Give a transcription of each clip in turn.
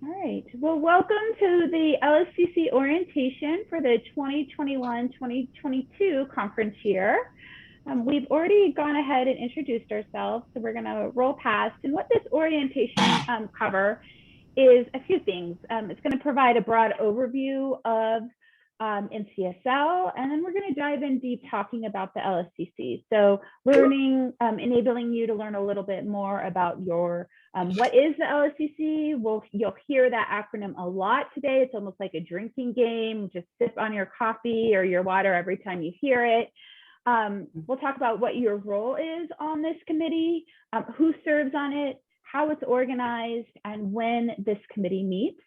All right. Well, welcome to the LSCC Orientation for the 2021-2022 conference year. We've already gone ahead and introduced ourselves, so we're going to roll past. And what this orientation cover is a few things. It's going to provide a broad overview of NCSL, and then we're going to dive in deep talking about the LSCC. So enabling you to learn a little bit more about your what is the LSCC. You'll hear that acronym a lot today. It's almost like a drinking game. Just sip on your coffee or your water every time you hear it. We'll talk about what your role is on this committee, who serves on it, how it's organized, and when this committee meets.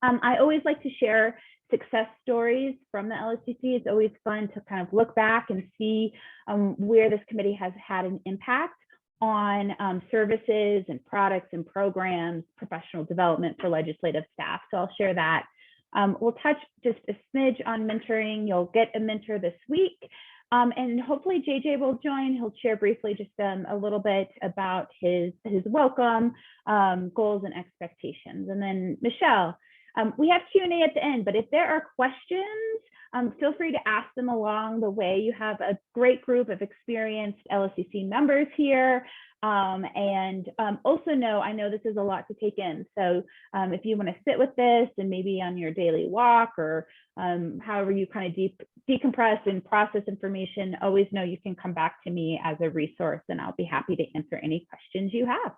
I always like to share success stories from the LSCC. It's always fun to kind of look back and see where this committee has had an impact on services and products and programs, professional development for legislative staff. So I'll share that. We'll touch just a smidge on mentoring. You'll get a mentor this week. And hopefully JJ will join. He'll share briefly just a little bit about his welcome, goals and expectations. And then Michelle, we have Q&A at the end, but if there are questions, feel free to ask them along the way. You have a great group of experienced LSCC members here. Also know, I know this is a lot to take in. So if you want to sit with this and maybe on your daily walk or however you kind of decompress and process information, always know you can come back to me as a resource and I'll be happy to answer any questions you have.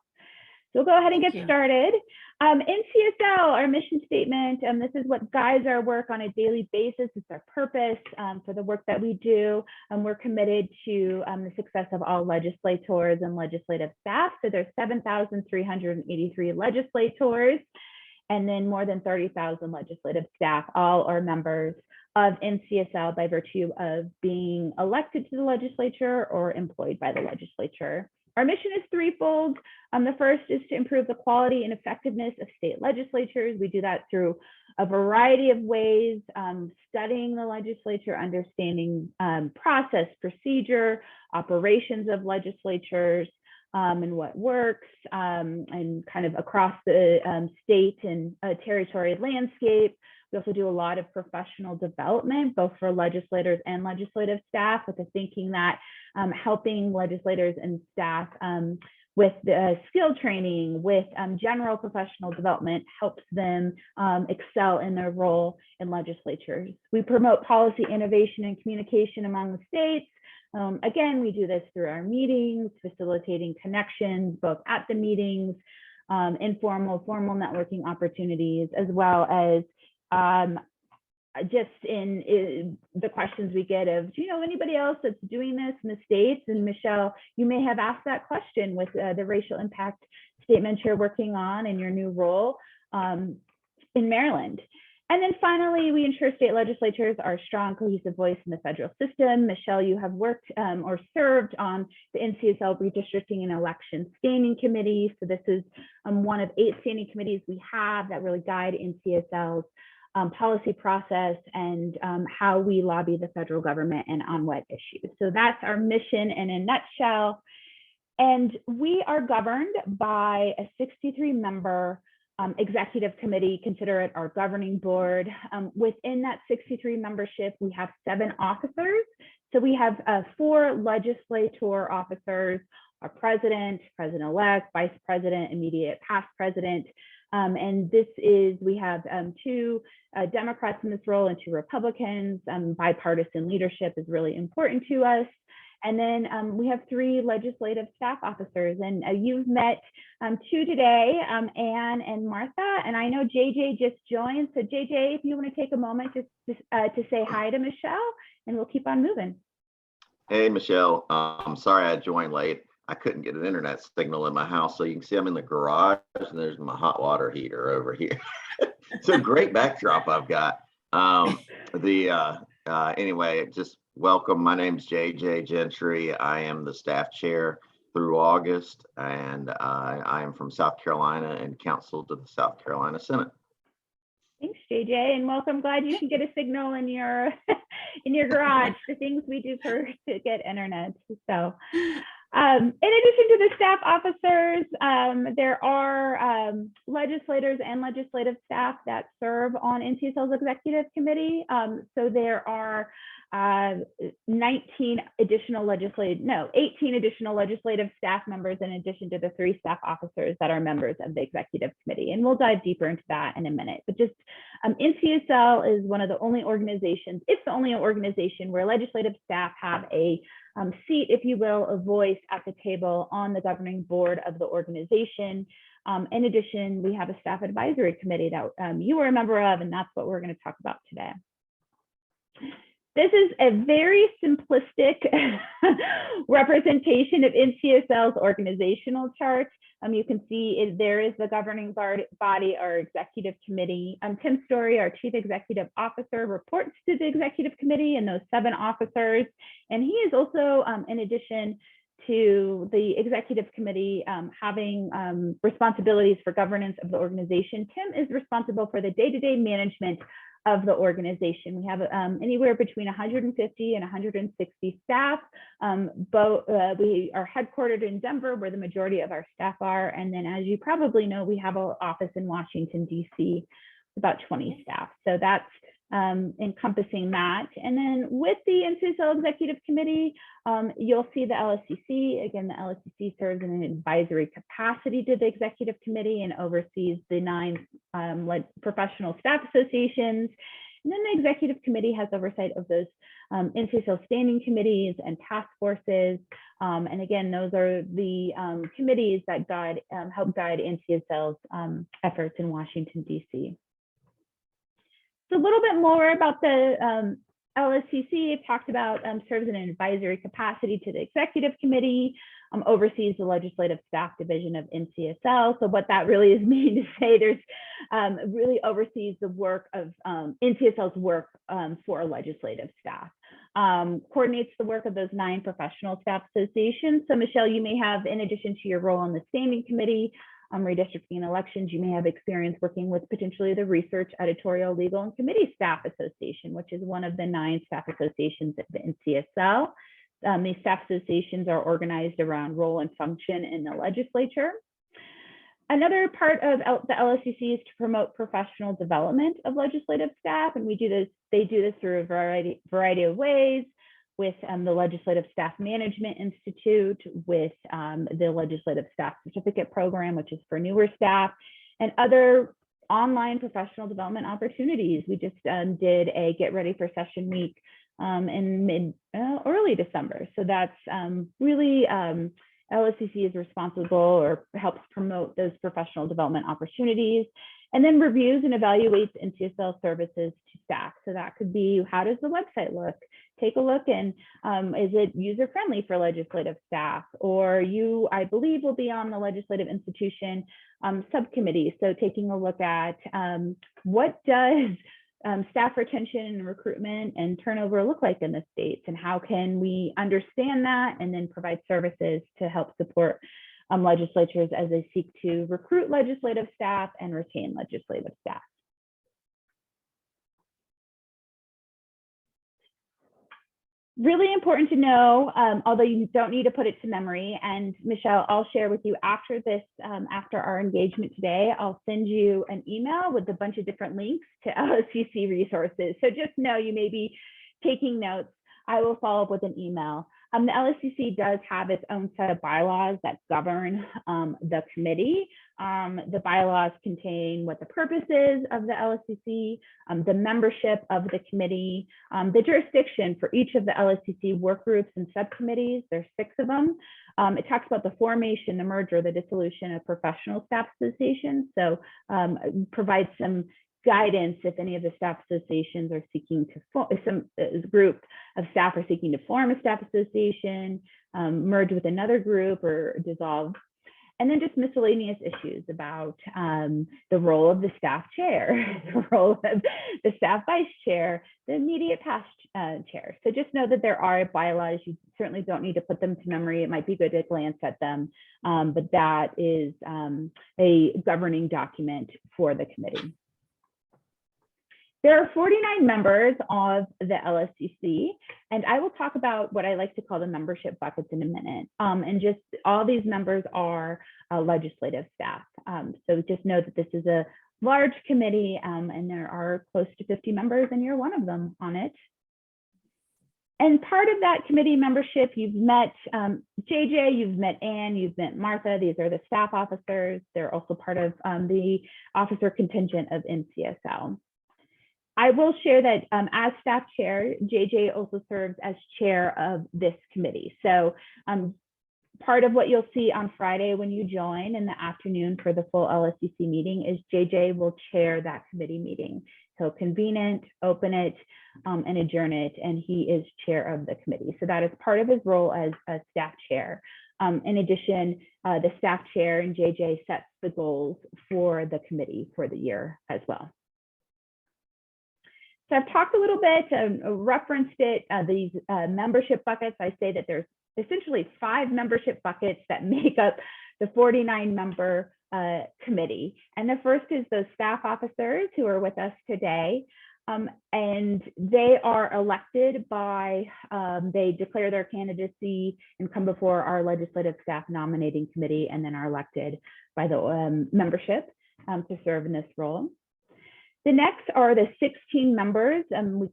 So we'll go ahead and get started. NCSL, our mission statement, this is what guides our work on a daily basis. It's our purpose for the work that we do. We're committed to the success of all legislators and legislative staff. So there's 7,383 legislators and then more than 30,000 legislative staff. All are members of NCSL by virtue of being elected to the legislature or employed by the legislature. Our mission is threefold. The first is to improve the quality and effectiveness of state legislatures. We do that through a variety of ways, studying the legislature, understanding process, procedure, operations of legislatures, and what works, and kind of across the state and territory landscape. We also do a lot of professional development, both for legislators and legislative staff, with the thinking that helping legislators and staff with skill training, with general professional development helps them excel in their role in legislatures. We promote policy innovation and communication among the states. Again, we do this through our meetings, facilitating connections, both at the meetings, informal, formal networking opportunities, as well as just in the questions we get of, do you know anybody else that's doing this in the States? And Michelle, you may have asked that question with the racial impact statement you're working on in your new role in Maryland. And then finally, we ensure state legislatures are a strong, cohesive voice in the federal system. Michelle, you have worked or served on the NCSL Redistricting and Election Standing Committee. So this is one of 8 standing committees we have that really guide NCSL's policy process and how we lobby the federal government and on what issues. So that's our mission in a nutshell. And we are governed by a 63-member executive committee, consider it our governing board. Within that 63 membership, we have 7 officers. So we have 4 legislator officers, our president, president-elect, vice president, immediate past president. And this is, we have 2 Democrats in this role and 2 Republicans. Bipartisan leadership is really important to us. And then we have 3 legislative staff officers, and you've met 2 today, Anne and Martha, and I know JJ just joined. So JJ, if you want to take a moment just to say hi to Michelle, and we'll keep on moving. Hey, Michelle, I'm sorry I joined late. I couldn't get an internet signal in my house. So you can see I'm in the garage and there's my hot water heater over here. It's a great backdrop I've got. Anyway, just welcome. My name is JJ Gentry. I am the staff chair through August, and I am from South Carolina and counsel to the South Carolina Senate. Thanks, JJ, and welcome. Glad you can get a signal in your garage. The things we do to get internet. So In addition to the staff officers, there are legislators and legislative staff that serve on NCSL's executive committee. So there are 18 additional legislative staff members in addition to the 3 staff officers that are members of the executive committee. And we'll dive deeper into that in a minute. But just NCSL is one of the only organizations, it's the only organization where legislative staff have a seat, if you will, a voice at the table on the governing board of the organization. In addition, we have a staff advisory committee that you are a member of, and that's what we're going to talk about today. This is a very simplistic representation of NCSL's organizational chart. You can see there is the governing body, our executive committee. Tim Story, our chief executive officer, reports to the executive committee and those 7 officers. And he is also, in addition to the executive committee having responsibilities for governance of the organization, Tim is responsible for the day-to-day management of the organization. We have anywhere between 150 and 160 staff. We are headquartered in Denver, where the majority of our staff are. And then, as you probably know, we have an office in Washington, D.C., about 20 staff. So that's encompassing that. And then with the NCSL Executive Committee, you'll see the LSCC. Again, the LSCC serves in an advisory capacity to the Executive Committee and oversees the 9 professional staff associations. And then the Executive Committee has oversight of those NCSL standing committees and task forces. And again, those are the committees that help guide NCSL's efforts in Washington, D.C. So a little bit more about the LSCC. I've talked about serves in an advisory capacity to the executive committee, oversees the legislative staff division of NCSL. So what that really is meaning to say, there's really oversees the work of NCSL's work for legislative staff. Coordinates the work of those 9 professional staff associations. So Michelle, you may have, in addition to your role on the standing committee, redistricting and elections, you may have experience working with potentially the research, editorial, legal, and committee staff association, which is one of the 9 staff associations at the NCSL. These staff associations are organized around role and function in the legislature. Another part of the LSCC is to promote professional development of legislative staff, and they do this through a variety of ways, with the Legislative Staff Management Institute, with the Legislative Staff Certificate Program, which is for newer staff, and other online professional development opportunities. We just did a Get Ready for Session Week in early December. So that's really, LSCC is responsible or helps promote those professional development opportunities, and then reviews and evaluates NCSL services to staff. So that could be, how does the website look? Take a look, and is it user-friendly for legislative staff? Or you, I believe, will be on the legislative institution subcommittee. So taking a look at what does staff retention and recruitment and turnover look like in the states, and how can we understand that and then provide services to help support legislatures as they seek to recruit legislative staff and retain legislative staff. Really important to know, although you don't need to put it to memory, and Michelle, I'll share with you after this, after our engagement today, I'll send you an email with a bunch of different links to LSCC resources. So just know you may be taking notes. I will follow up with an email. The LSCC does have its own set of bylaws that govern the committee. The bylaws contain what the purpose is of the LSCC, the membership of the committee, the jurisdiction for each of the LSCC work groups and subcommittees. There's 6 of them. It talks about the formation, the merger, the dissolution of professional staff associations. So provides some guidance if any of the staff associations are seeking to group of staff are seeking to form a staff association, merge with another group, or dissolve. And then just miscellaneous issues about the role of the staff chair, the role of the staff vice chair, the immediate past chair. So just know that there are bylaws. You certainly don't need to put them to memory. It might be good to glance at them, but that is a governing document for the committee. There are 49 members of the LSCC, and I will talk about what I like to call the membership buckets in a minute. And just all these members are legislative staff. So just know that this is a large committee, and there are close to 50 members, and you're one of them on it. And part of that committee membership, you've met JJ, you've met Ann, you've met Martha. These are the staff officers. They're also part of the officer contingent of NCSL. I will share that as staff chair, JJ also serves as chair of this committee. So part of what you'll see on Friday when you join in the afternoon for the full LSCC meeting is JJ will chair that committee meeting. He'll convene it, open it, and adjourn it, and he is chair of the committee. So that is part of his role as a staff chair. In addition, the staff chair and JJ sets the goals for the committee for the year as well. So I've talked a little bit, referenced it, these membership buckets. I say that there's essentially 5 membership buckets that make up the 49 member committee. And the first is those staff officers who are with us today. And they are elected by, they declare their candidacy and come before our legislative staff nominating committee, and then are elected by the membership to serve in this role. The next are the 16 members,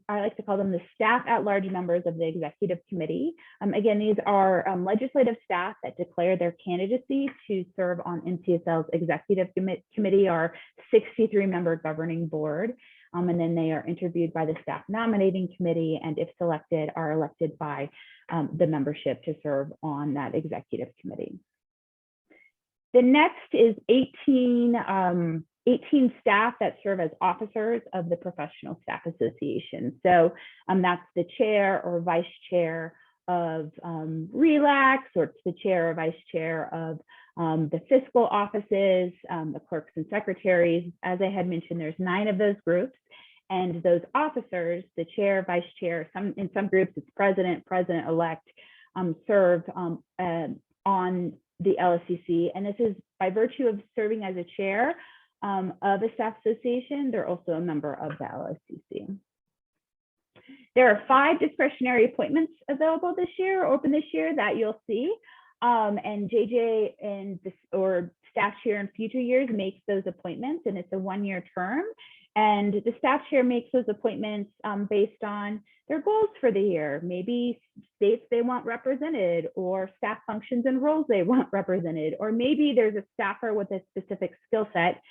I like to call them the staff at large members of the executive committee. Again, these are legislative staff that declare their candidacy to serve on NCSL's executive committee, our 63-member governing board. And then they are interviewed by the staff nominating committee, and if selected, are elected by the membership to serve on that executive committee. The next is 18 staff that serve as officers of the Professional Staff Association. So that's the chair or vice chair of RELAX, or it's the chair or vice chair of the fiscal offices, the clerks and secretaries. As I had mentioned, there's 9 of those groups. And those officers, the chair, vice chair, in some groups it's president, president-elect, serve on the LSCC. And this is by virtue of serving as a chair of a staff association, they're also a member of the LSCC. There are 5 discretionary appointments available this year, open this year, that you'll see. And JJ and or staff chair in future years makes those appointments, and it's a 1-year term. And the staff chair makes those appointments based on their goals for the year, maybe states they want represented, or staff functions and roles they want represented, or maybe there's a staffer with a specific skill set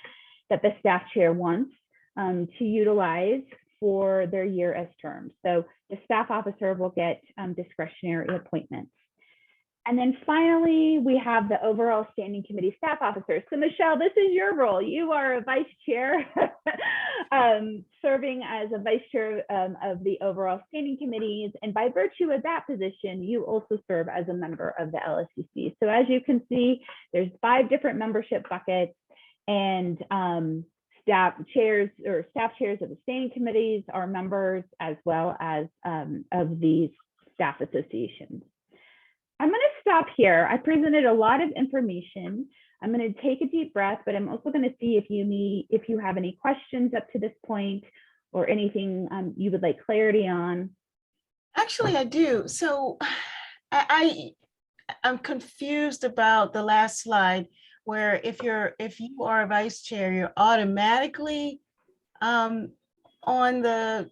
that the staff chair wants to utilize for their year as terms. So the staff officer will get discretionary appointments. And then finally, we have the overall standing committee staff officers. So Michelle, this is your role. You are a vice chair, serving as a vice chair of the overall standing committees. And by virtue of that position, you also serve as a member of the LSCC. So as you can see, there's 5 different membership buckets, and staff chairs of the standing committees are members, as well as of these staff associations. I'm going to stop here. I presented a lot of information. I'm going to take a deep breath, but I'm also going to see if you have any questions up to this point, or anything you would like clarity on. Actually, I do. So I'm confused about the last slide, where if you are a vice chair, you're automatically on the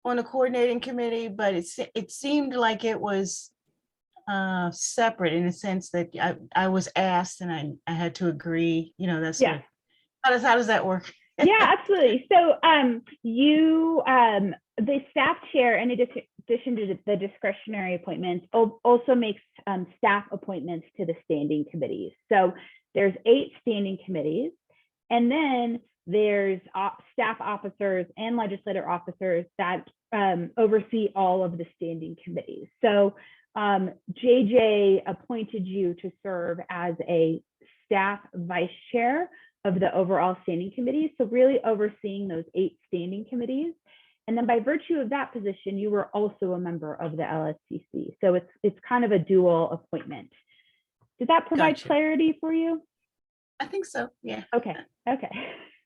coordinating committee, but it seemed like it was separate, in the sense that I was asked and I had to agree. You know, that's yeah. How does that work? Yeah, absolutely. So the staff chair, in addition to the discretionary appointments, also makes staff appointments to the standing committees. So there's 8 standing committees, and then there's staff officers and legislative officers that oversee all of the standing committees. So JJ appointed you to serve as a staff vice chair of the overall standing committees, so really overseeing those 8 standing committees. And then by virtue of that position, you were also a member of the LSCC. So it's kind of a dual appointment. Did that provide clarity for you? I think so, yeah. Okay,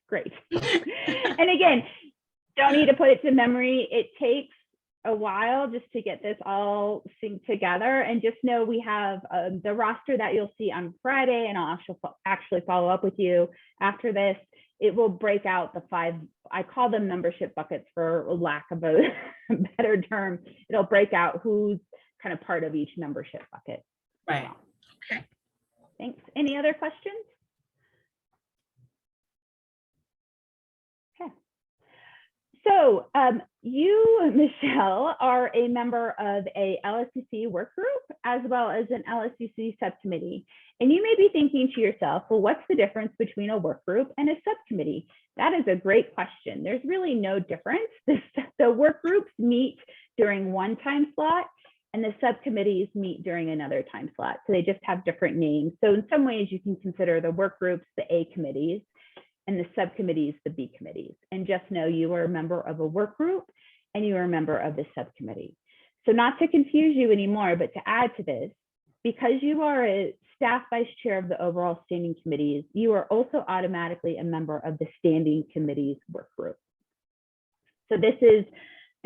great. And again, don't need to put it to memory. It takes a while just to get this all synced together, and just know we have the roster that you'll see on Friday, and I'll actually follow up with you after this. It will break out the 5, I call them membership buckets for lack of a better term. It'll break out who's kind of part of each membership bucket. Right. Okay. Thanks. Any other questions? Okay. So you, Michelle, are a member of a LSCC work group as well as an LSCC subcommittee. And you may be thinking to yourself, well, what's the difference between a work group and a subcommittee? That is a great question. There's really no difference. The work groups meet during one time slot and the subcommittees meet during another time slot. So they just have different names. So in some ways you can consider the work groups the A committees and the subcommittees the B committees. And just know you are a member of a work group and you are a member of the subcommittee. So not to confuse you anymore, but to add to this, because you are a staff vice chair of the overall standing committees, you are also automatically a member of the standing committees work group. So this is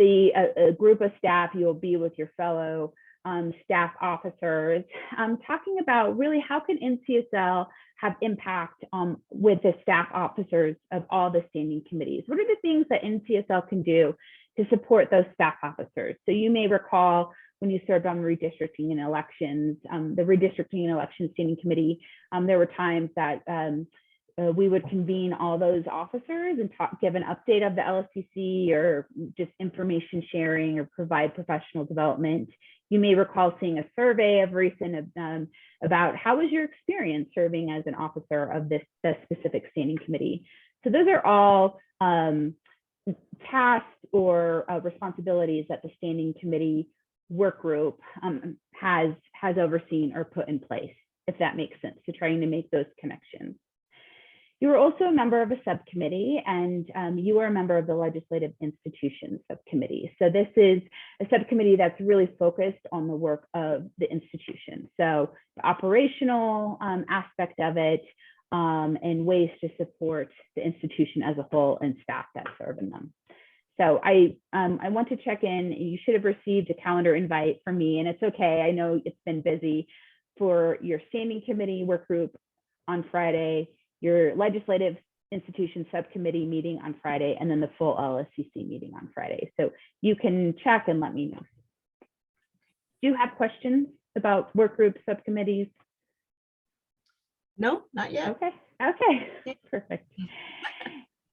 a group of staff you will be with your fellow staff officers, talking about really how can NCSL have impact with the staff officers of all the standing committees. What are the things that NCSL can do to support those staff officers? So you may recall when you served on redistricting and elections, the redistricting and elections standing committee, there were times that we would convene all those officers and give an update of the LSCC or just information sharing or provide professional development. You may recall seeing a survey of recent about how was your experience serving as an officer of the specific standing committee. So those are all tasks or responsibilities that the standing committee work group has overseen or put in place, if that makes sense, to trying to make those connections. You are also a member of a subcommittee, and you are a member of the Legislative Institutions Subcommittee. So this is a subcommittee that's really focused on the work of the institution. So the operational aspect of it and ways to support the institution as a whole and staff that serve in them. So I want to check in. You should have received a calendar invite from me, and it's okay. I know it's been busy for your standing committee work group on Friday, your legislative institution subcommittee meeting on Friday, and then the full LSCC meeting on Friday. So you can check and let me know. Do you have questions about work groups, subcommittees? No, not yet. Okay, perfect.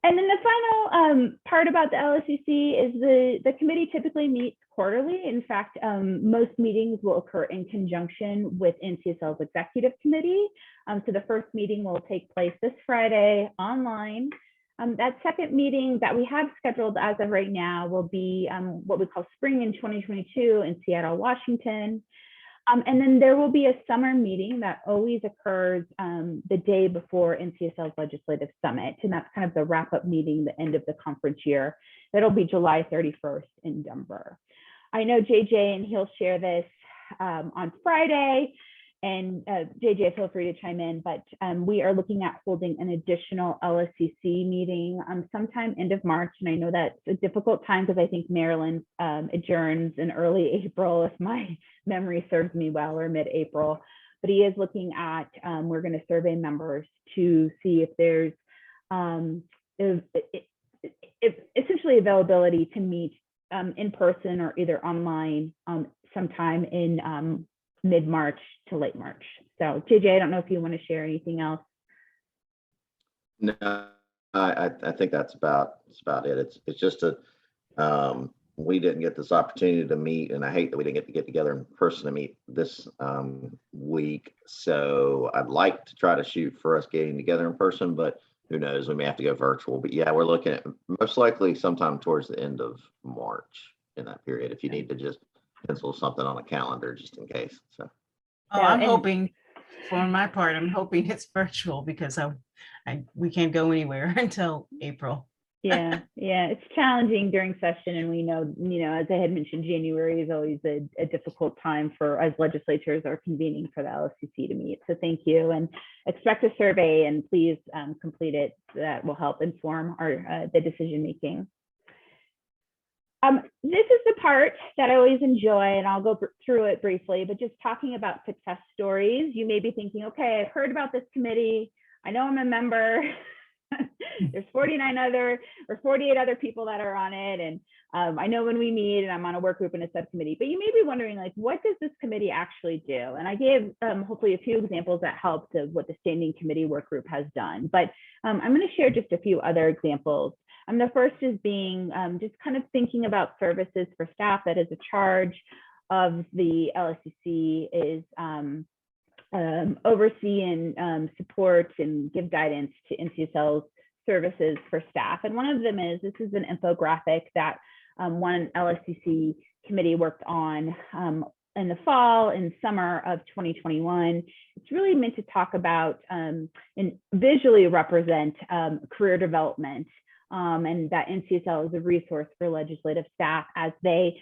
And then the final part about the LSCC is the committee typically meets quarterly. In fact, most meetings will occur in conjunction with NCSL's executive committee. So the first meeting will take place this Friday online. That second meeting that we have scheduled as of right now will be what we call Spring in 2022 in Seattle, Washington. And then there will be a summer meeting that always occurs the day before NCSL's Legislative Summit. And that's kind of the wrap-up meeting, the end of the conference year. That'll be July 31st in Denver. I know JJ, and he'll share this on Friday. And JJ, feel free to chime in, but we are looking at holding an additional LSCC meeting sometime end of March. And I know that's a difficult time because I think Maryland adjourns in early April, if my memory serves me well, or mid-April. But he is looking at, we're going to survey members to see if there's essentially availability to meet in person or either online sometime in mid-March to late March. So JJ, I don't know if you want to share anything else. No, I think that's about it. It's just we didn't get this opportunity to meet, and I hate that we didn't get together in person to meet this week. So I'd like to try to shoot for us getting together in person, but who knows, we may have to go virtual. But yeah, we're looking at most likely sometime towards the end of March in that period, if you need to just pencil something on a calendar just in case. So oh, I'm hoping, for my part, I'm hoping it's virtual because we can't go anywhere until April. Yeah, it's challenging during session, and we know, as I had mentioned, January is always a difficult time for as legislatures are convening for the LSCC to meet. So thank you, and expect a survey, and please complete it. That will help inform our the decision making. This is the part that I always enjoy, and I'll go through it briefly, but just talking about success stories. You may be thinking, okay, I've heard about this committee. I know I'm a member. There's 49 other or 48 other people that are on it. And I know when we meet and I'm on a work group and a subcommittee, but you may be wondering, like, what does this committee actually do? And I gave hopefully a few examples that helped of what the standing committee work group has done. But I'm going to share just a few other examples. The first is being just kind of thinking about services for staff that is a charge of the LSCC is oversee and support and give guidance to NCSL's services for staff. And one of them is, this is an infographic that one LSCC committee worked on in the fall and summer of 2021. It's really meant to talk about and visually represent career development, and that NCSL is a resource for legislative staff as they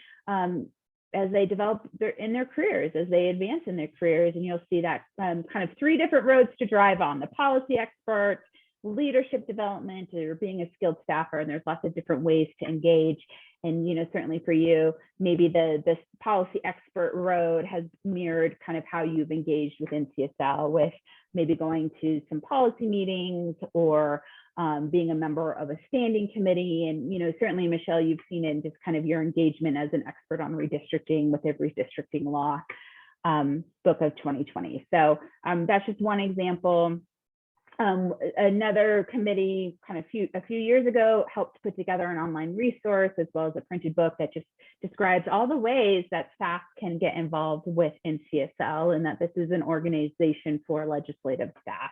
develop in their careers, as they advance in their careers. And you'll see that kind of 3 different roads to drive on: the policy expert, leadership development, or being a skilled staffer. And there's lots of different ways to engage. And, you know, certainly for you, maybe this policy expert road has mirrored kind of how you've engaged with NCSL, with maybe going to some policy meetings or being a member of a standing committee. And, you know, certainly, Michelle, you've seen it in just kind of your engagement as an expert on redistricting with the redistricting law book of 2020. So that's just one example. Another committee kind of a few years ago helped put together an online resource as well as a printed book that just describes all the ways that staff can get involved with NCSL, and that this is an organization for legislative staff.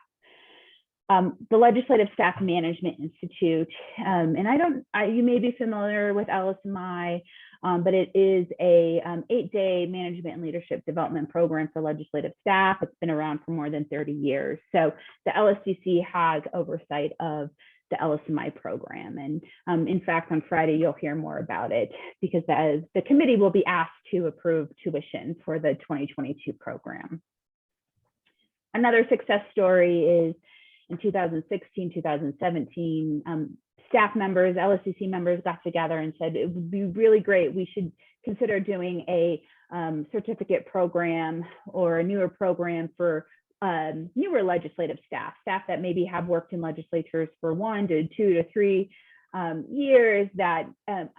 The Legislative Staff Management Institute, and you may be familiar with LSMI, but it is a 8-day management and leadership development program for legislative staff. It's been around for more than 30 years. So the LSCC has oversight of the LSMI program. And in fact, on Friday, you'll hear more about it because the committee will be asked to approve tuition for the 2022 program. Another success story is in 2016, 2017, staff members, LSCC members got together and said it would be really great. We should consider doing a certificate program or a newer program for newer legislative staff that maybe have worked in legislatures for 1 to 2 to 3 years, that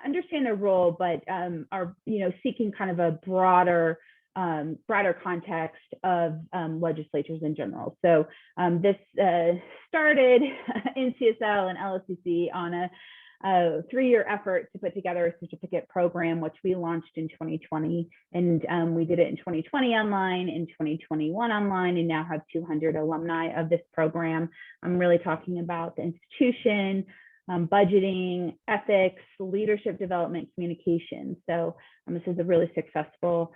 understand their role, but are, you know, seeking kind of a broader context of legislatures in general. So this started NCSL and LSCC on a 3-year effort to put together a certificate program, which we launched in 2020. And we did it in 2020 online, in 2021 online, and now have 200 alumni of this program. I'm really talking about the institution, budgeting, ethics, leadership development, communication. So this is a really successful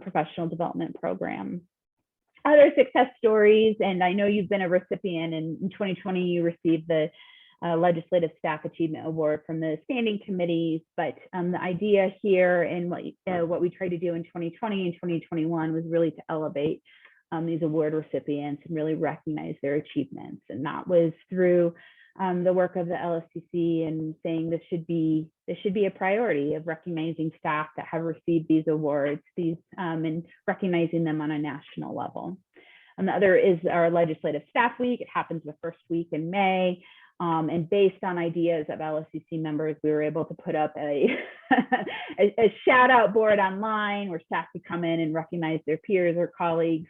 professional development program. Other success stories, and I know you've been a recipient, and in 2020 you received the Legislative Staff Achievement Award from the standing committees, but the idea here and what we tried to do in 2020 and 2021 was really to elevate these award recipients and really recognize their achievements. And that was through the work of the LSCC and saying this should be a priority of recognizing staff that have received these awards, and recognizing them on a national level. And the other is our Legislative Staff Week. It happens the first week in May. And based on ideas of LSCC members, we were able to put up a shout out board online where staff could come in and recognize their peers or colleagues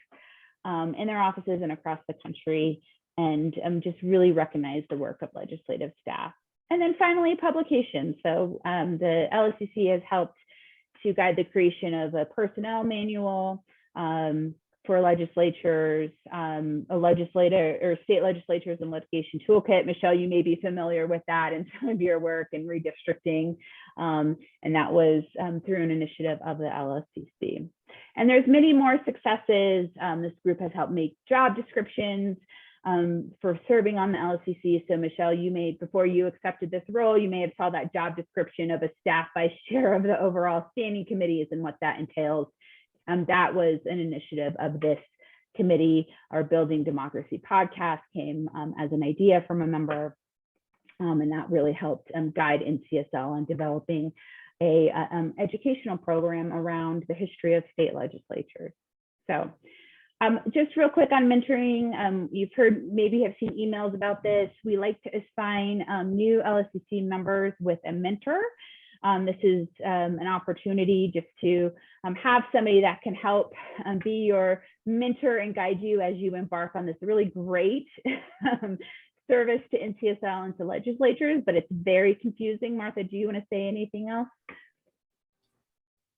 in their offices and across the country, and just really recognize the work of legislative staff. And then finally, publications. So the LSCC has helped to guide the creation of a personnel manual for legislatures, a legislator or state legislatures and litigation toolkit. Michelle, you may be familiar with that in some of your work in redistricting. And that was through an initiative of the LSCC. And there's many more successes. This group has helped make job descriptions for serving on the LSCC. So Michelle, you may, before you accepted this role, you may have saw that job description of a staff vice chair of the overall standing committees and what that entails. That was an initiative of this committee. Our Building Democracy podcast came as an idea from a member, and that really helped guide NCSL on developing a educational program around the history of state legislatures. So just real quick on mentoring, you've heard, maybe have seen emails about this. We like to assign new LSCC members with a mentor. This is an opportunity just to have somebody that can help be your mentor and guide you as you embark on this really great service to NCSL and to legislatures, but it's very confusing. Martha, do you want to say anything else?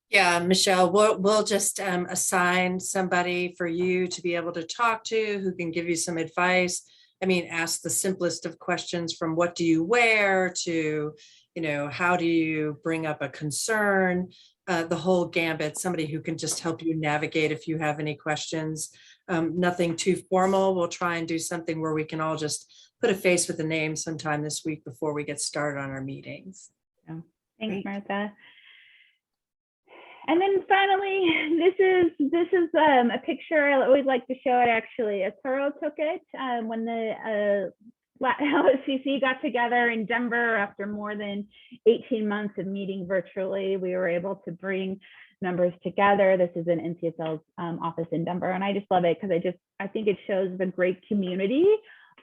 Yeah, Michelle, we'll just assign somebody for you to be able to talk to who can give you some advice. I mean, ask the simplest of questions, from what do you wear to, you know, how do you bring up a concern, the whole gambit, somebody who can just help you navigate if you have any questions. Nothing too formal. We'll try and do something where we can all just put a face with a name sometime this week before we get started on our meetings. So, thanks, Martha. And then finally, this is a picture. I always like to show it. Actually, Arturo took it when the LSCC got together in Denver after more than 18 months of meeting virtually. We were able to bring members together. This is an NCSL's office in Denver, and I just love it because I think it shows the great community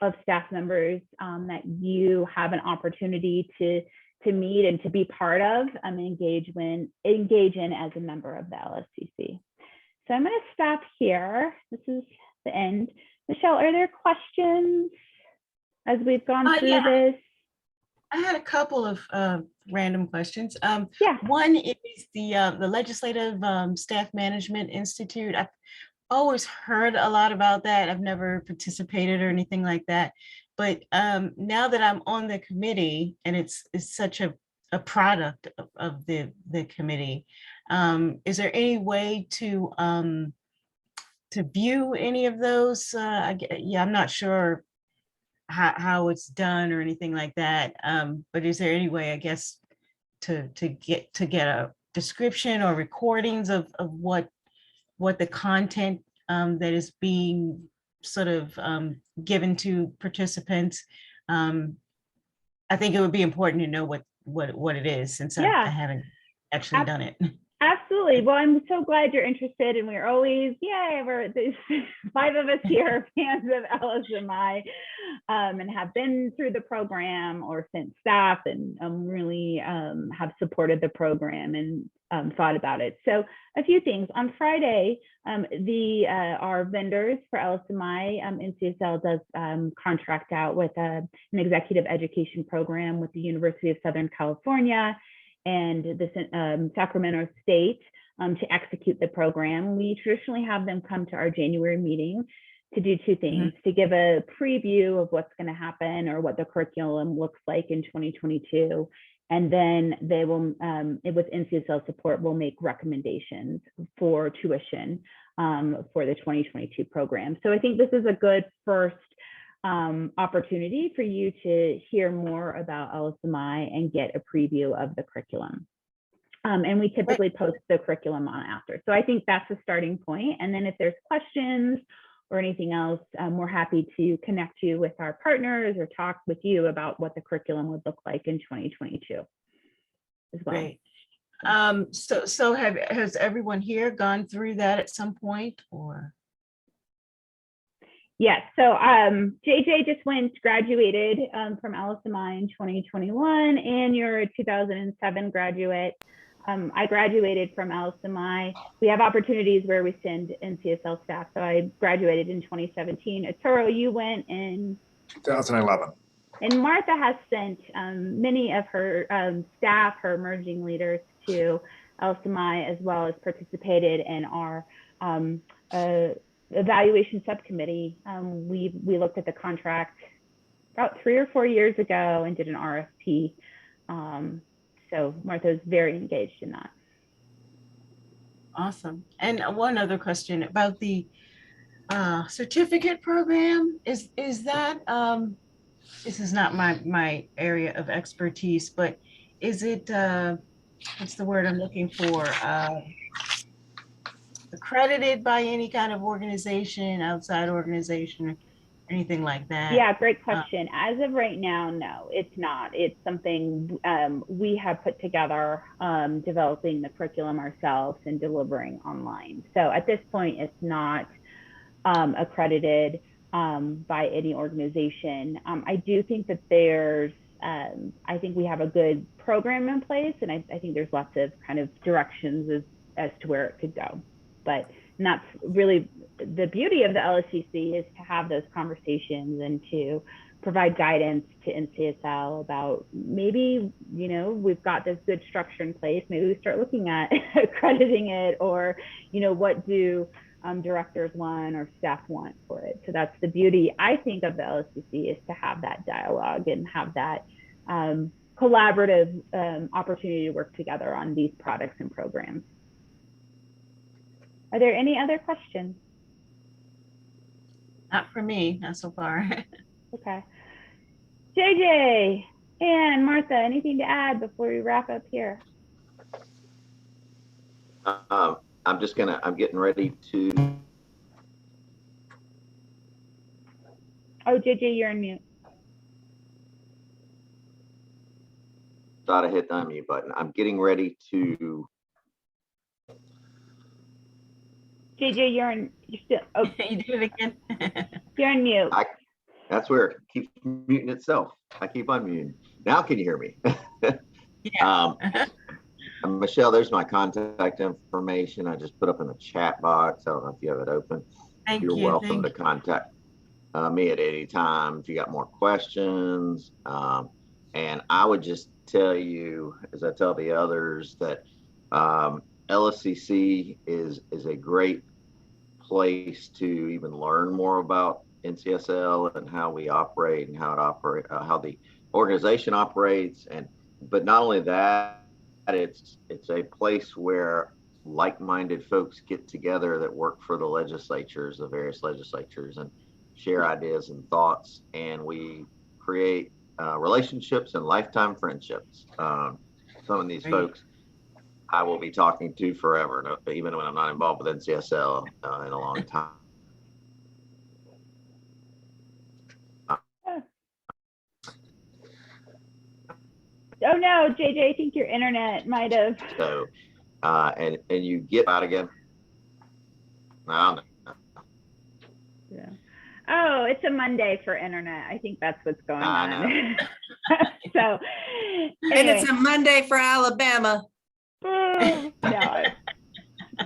of staff members that you have an opportunity to meet and to be part of, engage in as a member of the LSCC. So I'm going to stop here. This is the end. Michelle, are there questions as we've gone through this? I had a couple of random questions. Yeah. One is the Legislative Staff Management Institute. I've always heard a lot about that. I've never participated or anything like that. But now that I'm on the committee, and it's such a product of the committee, is there any way to view any of those? Yeah, I'm not sure how it's done or anything like that. But is there any way, I guess, to get a description or recordings of what the content that is being sort of given to participants? I think it would be important to know what it is, since I haven't actually done it. Absolutely. Well, I'm so glad you're interested, and we're always, there's 5 of us here are fans of LSMI and have been through the program or sent staff and really have supported the program and thought about it. So a few things. On Friday, our vendors for LSMI, NCSL does contract out with an executive education program with the University of Southern California and the Sacramento State to execute the program. We traditionally have them come to our January meeting to do 2 things, to give a preview of what's going to happen or what the curriculum looks like in 2022. And then they will, with NCSL support, will make recommendations for tuition for the 2022 program. So I think this is a good first opportunity for you to hear more about LSMI and get a preview of the curriculum. And we typically post the curriculum on after. So I think that's a starting point. And then if there's questions or anything else, we're happy to connect you with our partners or talk with you about what the curriculum would look like in 2022 as well. Great. So has everyone here gone through that at some point, or? Yes, so JJ just graduated from LSMI in 2021, and you're a 2007 graduate. I graduated from LSMI. We have opportunities where we send NCSL staff. So I graduated in 2017. Arturo, you went in 2011. And Martha has sent many of her staff, her emerging leaders, to LSMI, as well as participated in our evaluation subcommittee. We looked at the contract about 3 or 4 years ago and did an RFP. So Martha is very engaged in that. Awesome. And one other question about the certificate program. Is that, this is not my area of expertise, but is it, what's the word I'm looking for? Accredited by any kind of organization, outside organization, or anything like that? Yeah, great question. As of right now, no, it's not. It's something we have put together, developing the curriculum ourselves and delivering online. So at this point, it's not accredited by any organization. I do think that I think we have a good program in place, and I think there's lots of kind of directions as to where it could go. But and that's really the beauty of the LSCC, is to have those conversations and to provide guidance to NCSL about maybe, we've got this good structure in place. Maybe we start looking at accrediting it, or, what do directors want or staff want for it. So that's the beauty, I think, of the LSCC, is to have that dialogue and have that collaborative opportunity to work together on these products and programs. Are there any other questions? Not for me, not so far. Okay. JJ and Martha, anything to add before we wrap up here? I'm getting ready to. Oh, JJ, you're on mute. Thought I hit the unmute button. I'm getting ready to. JJ, you're still. Oh, You did it again. you're on mute. That's weird. It keeps muting itself. I keep unmuting. Now can you hear me? Yeah. Michelle, there's my contact information. I just put up in the chat box. I don't know if you have it open. You're welcome to contact me at any time if you got more questions. And I would just tell you, as I tell the others, that LSCC is a great place to even learn more about NCSL and how we operate and how the organization operates. But not only that, it's a place where like-minded folks get together that work for the legislatures, the various legislatures, and share ideas and thoughts, and we create relationships and lifetime friendships. Some of these folks I will be talking to forever, even when I'm not involved with NCSL in a long time. Oh no, JJ, I think your internet might have. So, and you get out again. I don't know. Yeah. Oh, it's a Monday for internet. I think that's what's going on. So, and it's a Monday for Alabama. No,